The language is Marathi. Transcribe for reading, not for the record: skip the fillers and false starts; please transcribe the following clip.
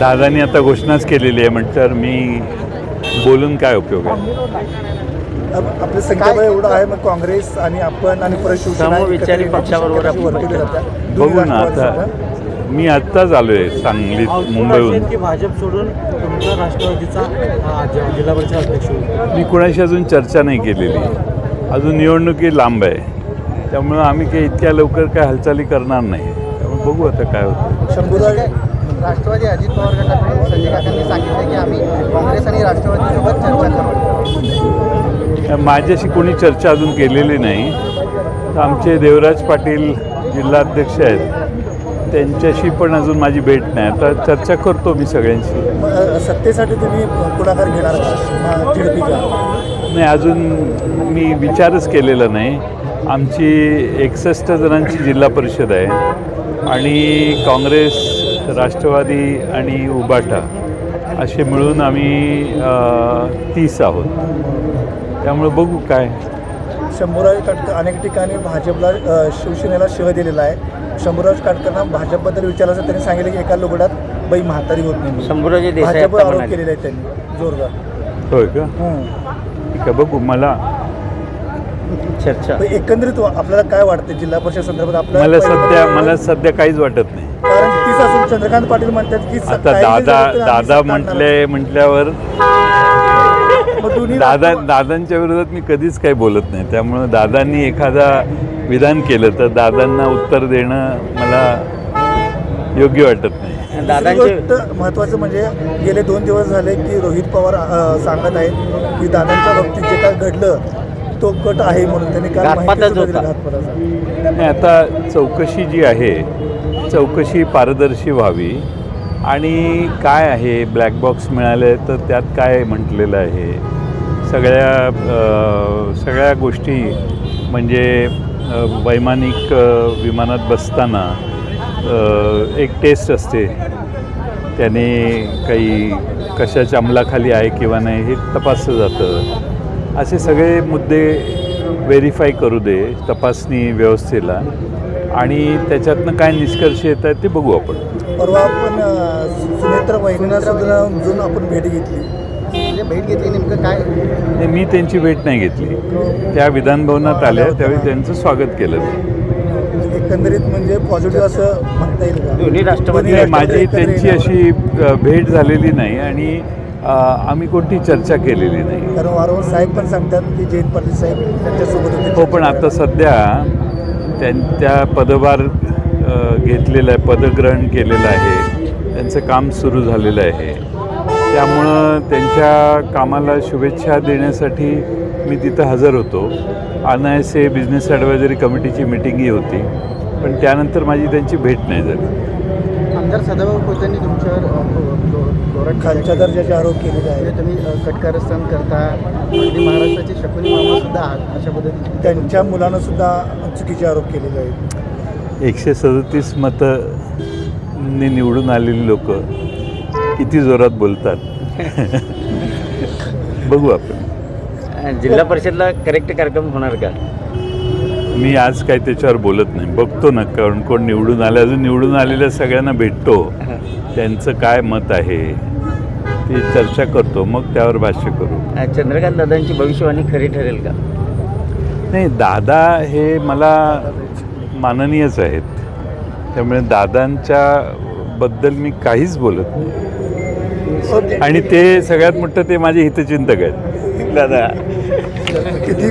दादांनी आता घोषणाच केलेली आहे म्हटल्यावर मी बोलून काय उपयोग आहे. आपलं संख्याबळ एवढं आहे, मग काँग्रेस आणि आपण आणि परत शिवसेना समविचारी पक्षाबरोबर बघू ना. आता मी आत्ताच आलो आहे सांगलीत मुंबईहून. की भाजप सोडून तुमचा राष्ट्रवादीचा जिल्हा परिषद अध्यक्ष होईल. मी कुणाशी अजून चर्चा नाही केलेली. अजून निवडणुकी लांब आहे, त्यामुळं आम्ही काही इतक्या लवकर काय हालचाली करणार नाही. त्यामुळे बघू आता काय होतं. शंभूराज राष्ट्रवादी अजित पवार गटाकडून संजय काकांनी सांगितले की आम्ही काँग्रेस आणि राष्ट्रवादीसोबत चर्चा करू. माझ्याशी कोणी चर्चा अजून केलेली नाही. तर आमचे देवराज पाटील जिल्हाध्यक्ष आहेत, त्यांच्याशी पण अजून माझी भेट नाही. आता चर्चा करतो मी सगळ्यांशी. सत्तेसाठी तुम्ही पुढाकार घेणार का झेडपीचा? नाही, अजून मी विचारच केलेला नाही. आमची 61 जणांची जिल्हा परिषद आहे आणि काँग्रेस, राष्ट्रवादी आणि उबाटा असे मिळून आम्ही 30 आहोत. त्यामुळे बघू काय. शंभूराज काटकर अनेक ठिकाणी भाजपला शिवसेनेला शिव दिलेला आहे. शंभूराज काटकरांना भाजपबद्दल विचारलं असं त्यांनी सांगितलं की एका लुगडात बाई म्हातारी होत नाही. शंभूराजे देसाई भाजपवर आता आरोप म्हणाले. केलेले आहेत त्यांनी जोरदार. होय का? ठीक आहे, बघू. मला चर्चा पण एकंदरीत आपल्याला काय वाटतं जिल्हा परिषद संदर्भात मला सध्या काहीच वाटत नाही. कारण तीच असून चंद्रकांत पाटील म्हणतात की आता दादा म्हटल्यावर दादांच्या विरोधात मी कधीच काही बोलत नाही. त्यामुळं दादांनी एखादा विधान केलं तर दादांना उत्तर देणं मला योग्य वाटत नाही. दादांचे महत्त्वाचं म्हणजे गेले 2 दिवस झाले की रोहित पवार सांगत आहेत की दादांच्या बाबतीत जे काय घडलं तो कट आहे म्हणून त्यांनी काल माहिती दिली घातपाताचा. नाही, आता चौकशी जी आहे चौकशी पारदर्शी व्हावी आणि काय आहे ब्लॅक बॉक्स मिळाले तर त्यात काय म्हटलेलं आहे सगळ्या गोष्टी. म्हणजे वैमानिक विमानात बसताना एक टेस्ट असते, त्याने काही कशाच्या अंमलाखाली आहे किंवा नाही हे तपासलं जातं. असे सगळे मुद्दे व्हेरीफाय करू दे तपासणी व्यवस्थेला आणि त्याच्यातनं काय निष्कर्ष येत आहेत ते बघू आपण. परवा आपण सुनेत्र वहिनींना सुद्धा आपण भेट घेतली. भेट घेतली नेमकं काय? मी त्यांची भेट नाही घेतली. त्या विधानभवनात आल्या त्यावेळी त्यांचं स्वागत केलं. एकंदरीत म्हणजे पॉझिटिव्ह असं म्हणता येईल का? दोन्ही राष्ट्रवादी माझी त्यांची अशी भेट झालेली नाही आणि आम्ही कोणती चर्चा केलेली नाही. कारण वारंवार साहेब पण सांगतात की जयंत पाटील साहेब त्यांच्यासोबत होते. हो, पण आता सध्या त्या पदभार घेतलेलं आहे, पदग्रहण केलेलं आहे, त्यांचं काम सुरू झालेलं आहे. त्यामुळं त्यांच्या कामाला शुभेच्छा देण्यासाठी मी तिथं हजर होतो. अनायसे बिझनेस ॲडवायझरी कमिटीची मिटिंगही होती, पण त्यानंतर माझी त्यांची भेट नाही झाली. आमदार सदाभाऊ खोतांनी तुमच्यावर खालच्या दर्जाचे आरोप केलेले आहेत. तुम्ही कटकारस्थान करता, अगदी महाराष्ट्राचे शकुनी मामा सुद्धा आहात अशा पद्धतीने त्यांच्या मुलानं सुद्धा चुकीचे आरोप केलेले आहेत. 137 मतांनी निवडून आलेली लोक किती जोरात बोलतात बघू आपण. जिल्हा परिषदला करेक्ट कार्यक्रम होणार का? मी आज काही त्याच्यावर बोलत नाही. बघतो ना कोण निवडून आले. अजून निवडून आलेल्या सगळ्यांना भेटतो, त्यांचं काय मत आहे ते चर्चा करतो, मग त्यावर भाष्य करू. चंद्रकांत दादांची भविष्यवाणी खरी ठरेल का? नाही, दादा हे मला माननीयच आहेत, त्यामुळे दादांच्या बद्दल मी काहीच बोलत नाही. आणि ते सगळ्यात मोठं ते माझे हितचिंतक आहेत. दादा किती